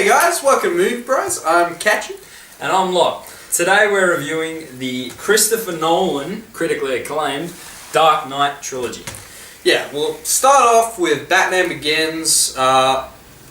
guys, welcome to Movie Bros. I'm Catchy. And I'm Locke. Today we're reviewing the Christopher Nolan, critically acclaimed, Dark Knight Trilogy. Yeah, we'll start off with Batman Begins.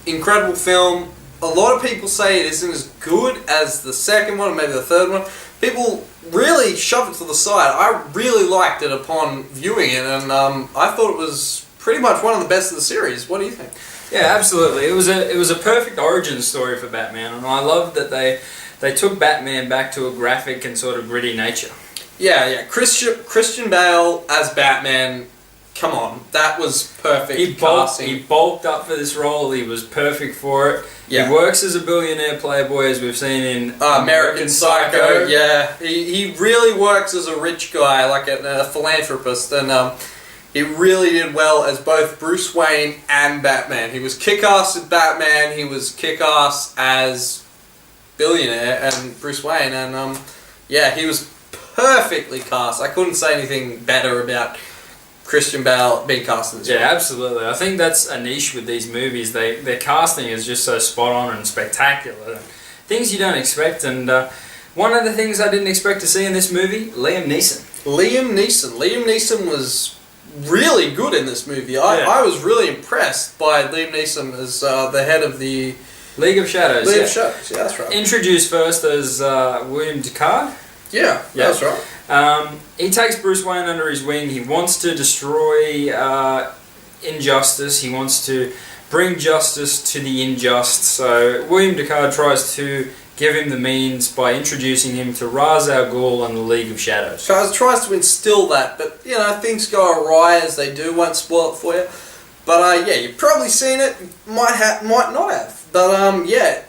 Incredible film. A lot of people say it isn't as good as the second one, or maybe the third one. People really shove it to the side. I really liked it upon viewing it, and I thought it was pretty much one of the best of the series. What do you think? Yeah, absolutely. It was a perfect origin story for Batman, and I loved that they took Batman back to a graphic and sort of gritty nature. Yeah. Christian Bale as Batman. Come on, that was perfect casting. He bulked up for this role. He was perfect for it. Yeah. He works as a billionaire playboy, as we've seen in American Psycho. Yeah, he really works as a rich guy, like a philanthropist, and he really did well as both Bruce Wayne and Batman. He was kick-ass as Batman. He was kick-ass as billionaire and Bruce Wayne, and yeah, he was perfectly cast. I couldn't say anything better about Christian Bale being cast in this film. Yeah, absolutely. I think that's a niche with these movies. Their casting is just so spot on and spectacular. Things you don't expect, and one of the things I didn't expect to see in this movie, Liam Neeson. Liam Neeson was really good in this movie. I was really impressed by Liam Neeson as the head of the League of Shadows. League of Shadows, yeah, that's right. Introduced first as William Deckard. Yeah, that's right. He takes Bruce Wayne under his wing. He wants to destroy injustice. He wants to bring justice to the unjust. So William Deckard tries to give him the means by introducing him to Ra's al Ghul and the League of Shadows. Tries to instill that, but you know, things go awry as they do. Won't spoil it for you. But yeah, you've probably seen it. Might not have. But yeah.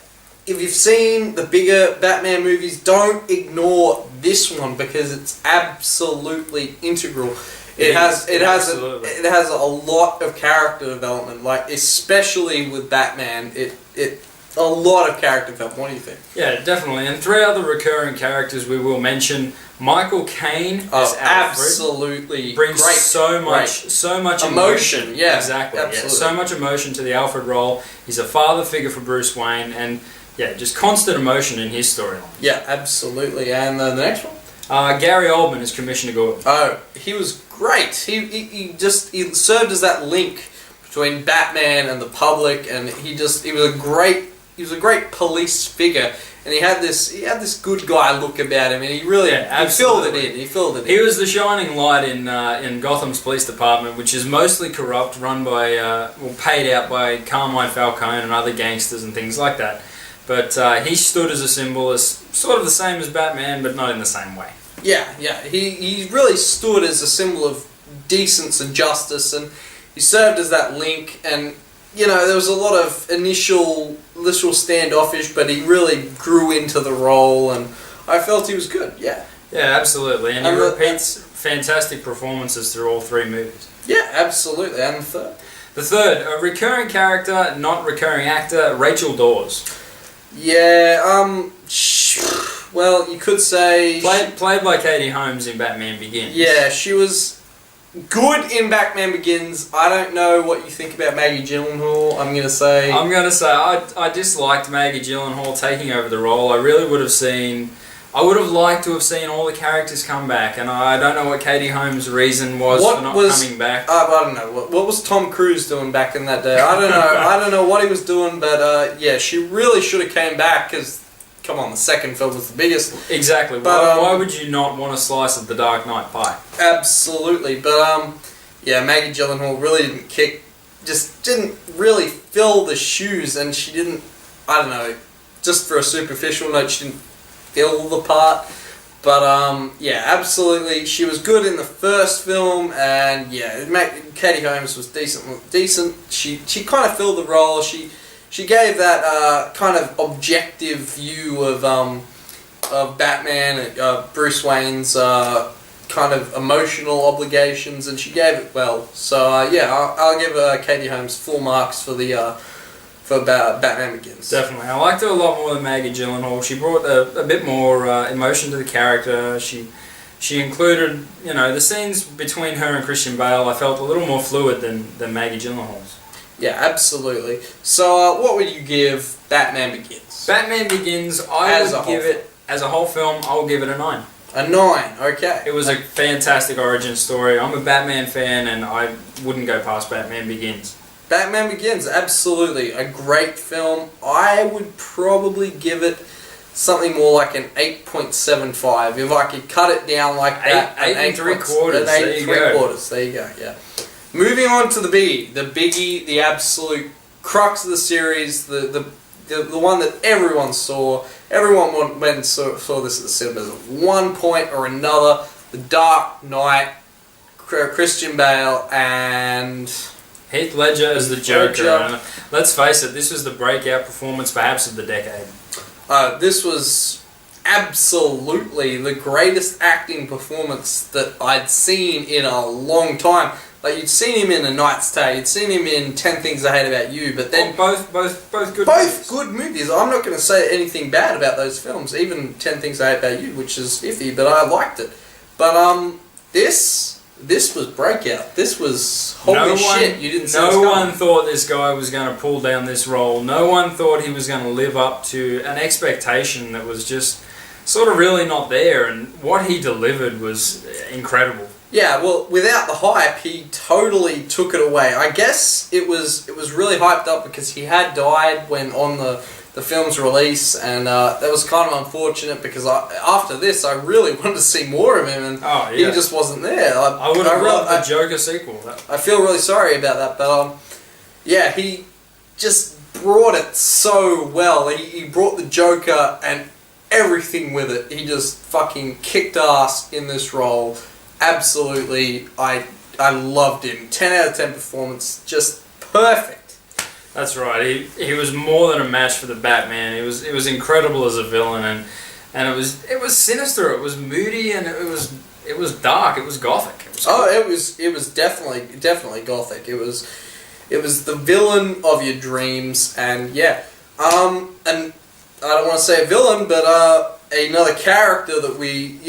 If you've seen the bigger Batman movies, don't ignore this one because it's absolutely integral. It has a lot of character development, like especially with Batman. A lot of character development. What do you think? Yeah, definitely. And three other recurring characters we will mention. Michael Caine as Alfred. Absolutely brings so much emotion. Yeah, exactly. Absolutely. Yeah, so much emotion to the Alfred role. He's a father figure for Bruce Wayne, and yeah, just constant emotion in his storyline. Yeah, absolutely. And the next one? Gary Oldman is Commissioner Gordon. Oh, he was great. He served as that link between Batman and the public, and he was a great police figure, and he had this good guy look about him, and he really he filled it in. He was the shining light in Gotham's police department, which is mostly corrupt, run by paid out by Carmine Falcone and other gangsters and things like that. But he stood as a symbol, as sort of the same as Batman, but not in the same way. Yeah. He really stood as a symbol of decence and justice, and he served as that link. And you know, there was a lot of initial standoffish, but he really grew into the role, and I felt he was good. Yeah. Yeah, absolutely, and he repeats fantastic performances through all three movies. Yeah, absolutely. And the third. The third, a recurring character, not recurring actor, Rachel Dawes. Yeah, well, you could say... Played by Katie Holmes in Batman Begins. Yeah, she was good in Batman Begins. I don't know what you think about Maggie Gyllenhaal. I'm going to say I disliked Maggie Gyllenhaal taking over the role. I would have liked to have seen all the characters come back, and I don't know what Katie Holmes' reason was for not coming back. I don't know. What was Tom Cruise doing back in that day? I don't know. I don't know what he was doing, but yeah, she really should have came back because, come on, the second film was the biggest. Exactly. But why would you not want a slice of the Dark Knight pie? Absolutely. But yeah, Maggie Gyllenhaal really didn't really fill the shoes, and she didn't. I don't know. Just for a superficial note, she didn't fill the part, but yeah, absolutely, she was good in the first film, and yeah, Katie Holmes was decent. She kind of filled the role. She gave that kind of objective view of Batman, Bruce Wayne's kind of emotional obligations, and she gave it well. So yeah, I'll give Katie Holmes full marks for Batman Begins. Definitely. I liked her a lot more than Maggie Gyllenhaal. She brought a bit more emotion to the character. She included, the scenes between her and Christian Bale, I felt a little more fluid than Maggie Gyllenhaal's. Yeah, absolutely. So, what would you give Batman Begins? Batman Begins, I would give it, as a whole film, I will give it a 9. A 9, okay. It was a fantastic origin story. I'm a Batman fan, and I wouldn't go past Batman Begins. Batman Begins, absolutely. A great film. I would probably give it something more like an 8.75. If I could cut it down like that. 8 3/4. An 8 3/4. There you go, yeah. Moving on to the biggie. The biggie, the absolute crux of the series, the one that everyone saw. Everyone went and saw this at the cinemas at one point or another. The Dark Knight, Christian Bale, and Heath Ledger as the Joker. And let's face it, this was the breakout performance perhaps of the decade. This was absolutely the greatest acting performance that I'd seen in a long time. Like, you'd seen him in A Knight's Tale, you'd seen him in 10 Things I Hate About You, but then... both good both movies. Good movies. I'm not going to say anything bad about those films, even 10 Things I Hate About You, which is iffy, but I liked it. But, this was breakout. This was... Holy shit, you didn't see No one thought this guy was going to pull down this role. No one thought he was going to live up to an expectation that was just sort of really not there, and what he delivered was incredible. Yeah, well, without the hype, he totally took it away. I guess it was really hyped up because he had died when on the film's release, and that was kind of unfortunate because after this, I really wanted to see more of him, and he just wasn't there. I would have loved the Joker sequel. I feel really sorry about that, but yeah, he just brought it so well. He brought the Joker and everything with it. He just fucking kicked ass in this role. Absolutely, I loved him. 10 out of 10 performance, just perfect. That's right. He was more than a match for the Batman. It was incredible as a villain, and it was sinister. It was moody, and it was dark. It was gothic. It was definitely gothic. It was the villain of your dreams, and yeah, and I don't want to say a villain, but another character that we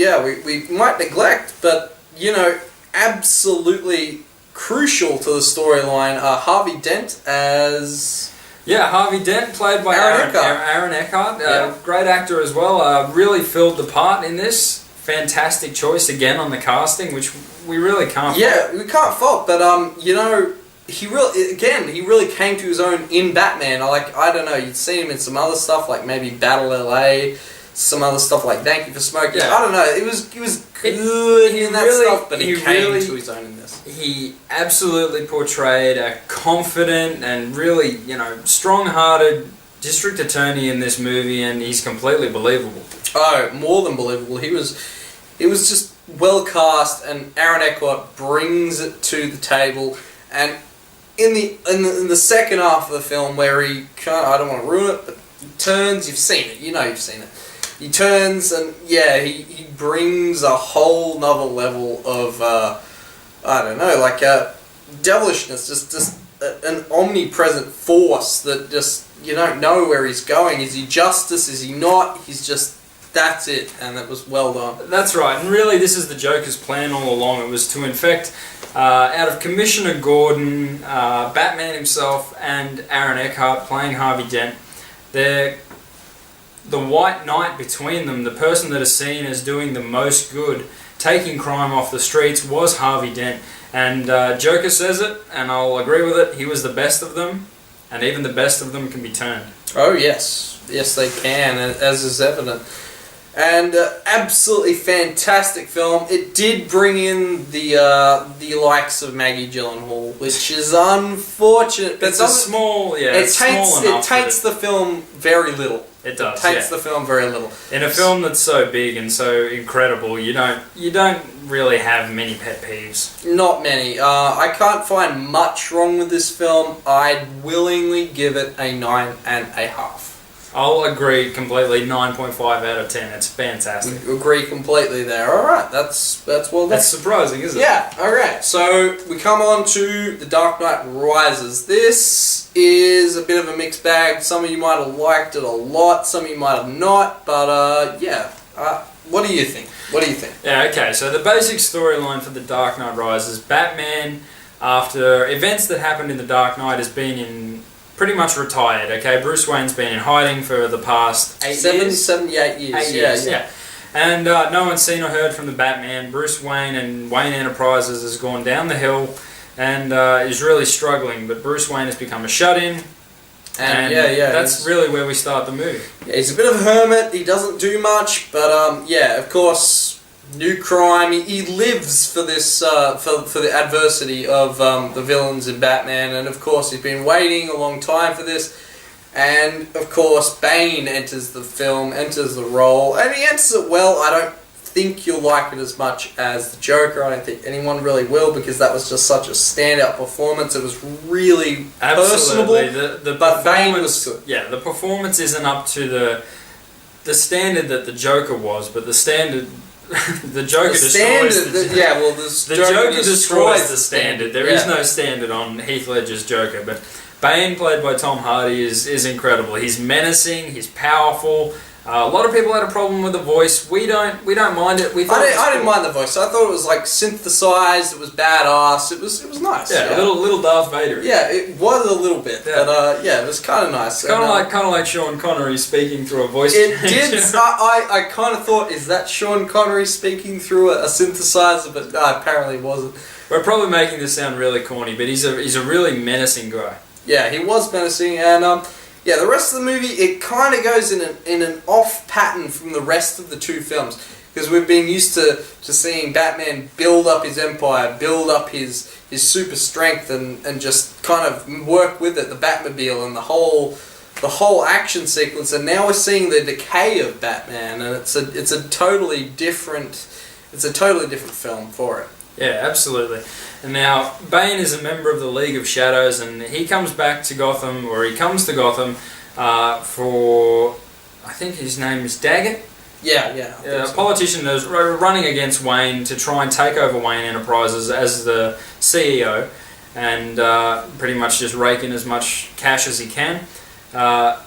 might neglect, but you know, absolutely crucial to the storyline. Harvey Dent as... Yeah, Harvey Dent, played by Aaron Eckhart. Great actor as well. Really filled the part in this. Fantastic choice again on the casting, which we really can't fault. Yeah, we can't fault, but you know, he really came to his own in Batman. I don't know, you'd seen him in some other stuff, like maybe Battle LA, some other stuff like Thank You for Smoking. Yeah. I don't know, he was good in that stuff, but he came to his own in this. He absolutely portrayed a confident and really, you know, strong-hearted district attorney in this movie, and he's completely believable. Oh, more than believable. He was just well cast, and Aaron Eckhart brings it to the table. And in the second half of the film, where he I don't want to ruin it, but he turns. You've seen it. You know you've seen it. He turns, and yeah, he brings a whole nother level of I don't know, like devilishness, just an omnipresent force that just you don't know where he's going. Is he justice? Is he not? He's just. That's it, and it was well done. That's right, and really this is the Joker's plan all along. It was to infect, out of Commissioner Gordon, Batman himself, and Aaron Eckhart playing Harvey Dent. They're the white knight between them, the person that is seen as doing the most good, taking crime off the streets, was Harvey Dent. And Joker says it, and I'll agree with it, he was the best of them, and even the best of them can be turned. Oh yes, yes they can, as is evident. And absolutely fantastic film. It did bring in the likes of Maggie Gyllenhaal, which is unfortunate. But it's a small, it taints the film very little. It does. It taints the film very little. In a film that's so big and so incredible, you don't really have many pet peeves. Not many. I can't find much wrong with this film. I'd willingly give it a 9.5. I'll agree completely. 9.5 out of 10. It's fantastic. Agree completely there. All right, that's well. That's surprising, isn't it? Yeah. All right. So we come on to The Dark Knight Rises. This is a bit of a mixed bag. Some of you might have liked it a lot. Some of you might have not. But yeah. What do you think? Yeah. Okay. So the basic storyline for The Dark Knight Rises: Batman after events that happened in The Dark Knight, has been pretty much retired. Okay, Bruce Wayne's been in hiding for the past 8 years. 8 years. 8 years, yeah. And no one's seen or heard from the Batman. Bruce Wayne and Wayne Enterprises has gone down the hill and is really struggling. But Bruce Wayne has become a shut-in. And that's really where we start the movie. Yeah, he's a bit of a hermit. He doesn't do much, but of course, new crime. He lives for this for the adversity of the villains in Batman, and of course, he's been waiting a long time for this. And of course, Bane enters the role, and he enters it well. I don't think you'll like it as much as the Joker. I don't think anyone really will, because that was just such a standout performance. It was really personable. But Bane was good. Yeah, the performance isn't up to the standard that the Joker was, but the standard. The Joker destroys the Joker destroys the standard. There is no standard on Heath Ledger's Joker, but Bane, played by Tom Hardy, is incredible. He's menacing. He's powerful. A lot of people had a problem with the voice. We don't mind it. I didn't mind the voice. I thought it was like synthesized. It was badass. It was nice. Yeah, little Darth Vader. Yeah, it was a little bit, but it was kind of nice. Kind of like Sean Connery speaking through a voice. It did. I kind of thought, is that Sean Connery speaking through a synthesizer? But apparently it wasn't. We're probably making this sound really corny, but he's a really menacing guy. Yeah, he was menacing, and the rest of the movie, it kind of goes in an off pattern from the rest of the two films, because we've been used to seeing Batman build up his empire, build up his super strength, and just kind of work with it, the Batmobile and the whole action sequence, and now we're seeing the decay of Batman, and it's a totally different film for it. Yeah, absolutely. And now, Bane is a member of the League of Shadows, and he comes to Gotham for, I think his name is Daggett? Yeah. A politician that was running against Wayne to try and take over Wayne Enterprises as the CEO, and pretty much just rake in as much cash as he can.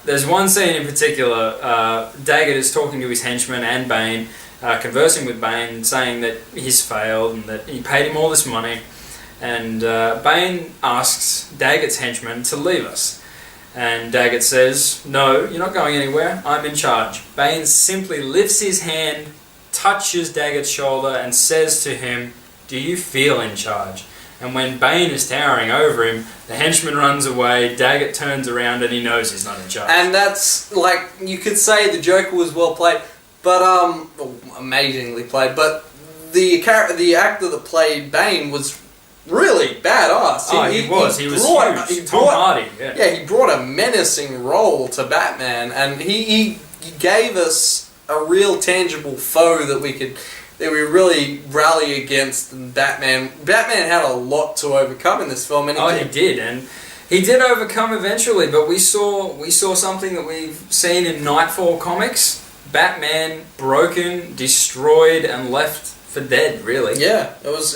There's one scene in particular, Daggett is talking to his henchmen and Bane, conversing with Bane, saying that he's failed and that he paid him all this money. And Bane asks Daggett's henchmen to leave us. And Daggett says, "No, you're not going anywhere. I'm in charge." Bane simply lifts his hand, touches Daggett's shoulder, and says to him, "Do you feel in charge?" And when Bane is towering over him, the henchman runs away, Daggett turns around, and he knows he's not in charge. And that's, like, you could say the Joker was well played, but amazingly played, but the actor that played Bane was really badass. He was huge. Tom Hardy. Yeah, he brought a menacing role to Batman, and he gave us a real tangible foe that we really rally against. And Batman had a lot to overcome in this film, and he did, and he did overcome eventually. But we saw something that we've seen in Nightfall comics: Batman broken, destroyed, and left for dead, really. Yeah, it was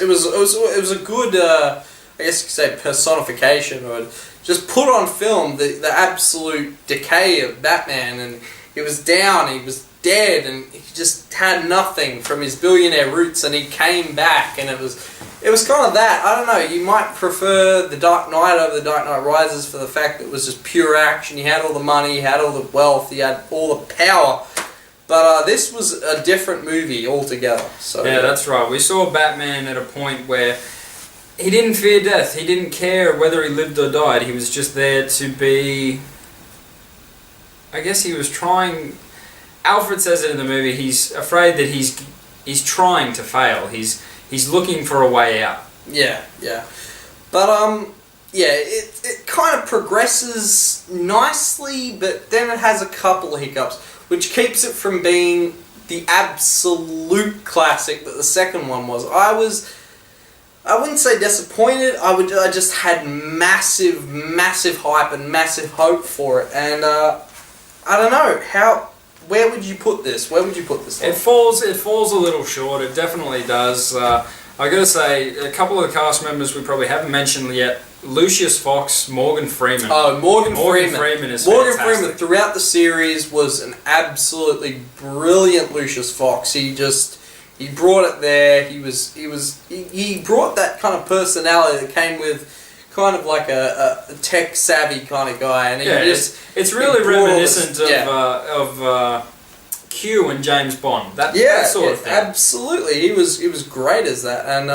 a good, I guess you could say, personification, or just put on film the absolute decay of Batman, and he was down, he was dead, and he just had nothing from his billionaire roots, and he came back, and it was kind of that. I don't know, you might prefer The Dark Knight over The Dark Knight Rises for the fact that it was just pure action. He had all the money, he had all the wealth, he had all the power. But this was a different movie altogether. So yeah, that's right. We saw Batman at a point where he didn't fear death. He didn't care whether he lived or died. He was just there to be... I guess he was trying... Alfred says it in the movie. He's afraid that he's trying to fail. He's looking for a way out. Yeah. But it kind of progresses nicely, but then it has a couple of hiccups, which keeps it from being the absolute classic that the second one was. I wouldn't say disappointed. I just had massive hype and massive hope for it, and I don't know where would you put this? It falls a little short. It definitely does. I gotta say, a couple of the cast members we probably haven't mentioned yet. Lucius Fox, Morgan Freeman. Oh, Morgan Freeman is fantastic. Morgan Freeman throughout the series was an absolutely brilliant Lucius Fox. He he brought it there. He brought that kind of personality that came with kind of like a tech savvy kind of guy, and it's really reminiscent of Q and James Bond. That sort of thing. Absolutely. He was great as that, and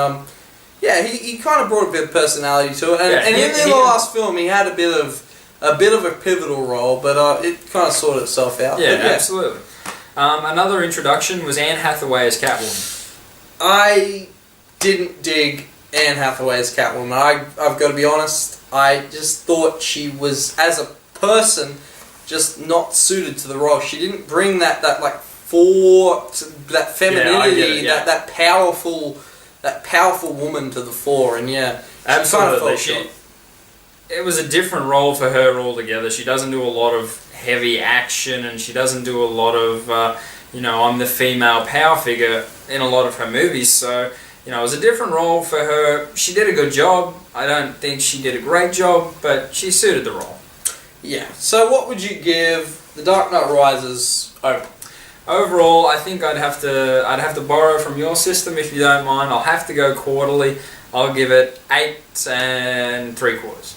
he kind of brought a bit of personality to it, and in the last film he had a bit of a pivotal role, but it kind of sorted itself out. Yeah, absolutely. Another introduction was Anne Hathaway as Catwoman. I didn't dig Anne Hathaway as Catwoman. I've got to be honest. I just thought she was, as a person, just not suited to the role. She didn't bring that femininity, that powerful woman to the fore. And absolutely. It was a different role for her altogether. She doesn't do a lot of heavy action, and she doesn't do a lot of, I'm the female power figure in a lot of her movies. So, it was a different role for her. She did a good job. I don't think she did a great job, but she suited the role. Yeah. So what would you give The Dark Knight Rises overall? Overall, I think I'd have to borrow from your system if you don't mind. I'll have to go quarterly. I'll give it 8 3/4.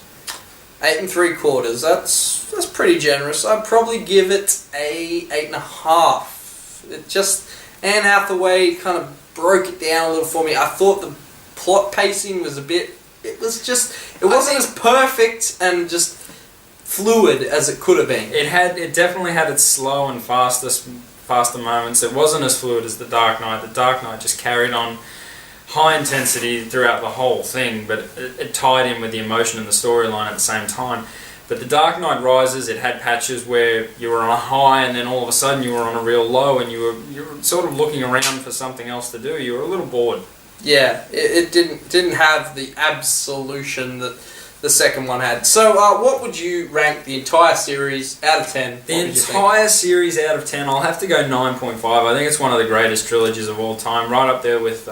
8 3/4. That's pretty generous. I'd probably give it a 8.5. It just, Anne Hathaway kind of broke it down a little for me. I thought the plot pacing was it wasn't as perfect and just fluid as it could have been. It definitely had its slow and faster moments. It wasn't as fluid as The Dark Knight. The Dark Knight just carried on high intensity throughout the whole thing, but it tied in with the emotion and the storyline at the same time. But The Dark Knight Rises, it had patches where you were on a high and then all of a sudden you were on a real low, and you were sort of looking around for something else to do. You were a little bored. Yeah, it didn't have the absolution that the second one had. So what would you rank the entire series out of 10? The entire series out of 10, I'll have to go 9.5. I think it's one of the greatest trilogies of all time, right up there with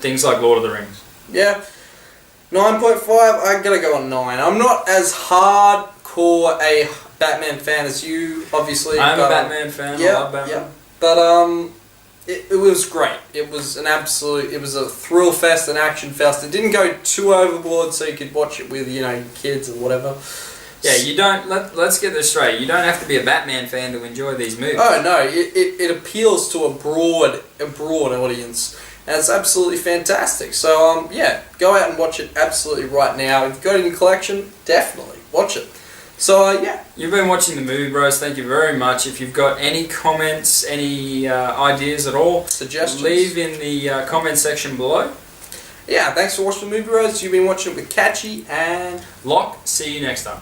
things like Lord of the Rings. Yeah. 9.5, I gotta go on 9. I'm not as hardcore a Batman fan as you, obviously. I'm a Batman fan. I love Batman. Yeah. But it was great. It was a thrill fest, an action fest. It didn't go too overboard, so you could watch it with your kids or whatever. Yeah, you don't. Let's get this straight. You don't have to be a Batman fan to enjoy these movies. Oh no, it appeals to a broad audience. And it's absolutely fantastic. So, go out and watch it absolutely right now. If you've got it in your collection, definitely watch it. So, You've been watching The Movie Bros. Thank you very much. If you've got any comments, any ideas at all, suggestions, leave in the comment section below. Yeah, thanks for watching The Movie Bros. You've been watching it with Catchy and Locke. See you next time.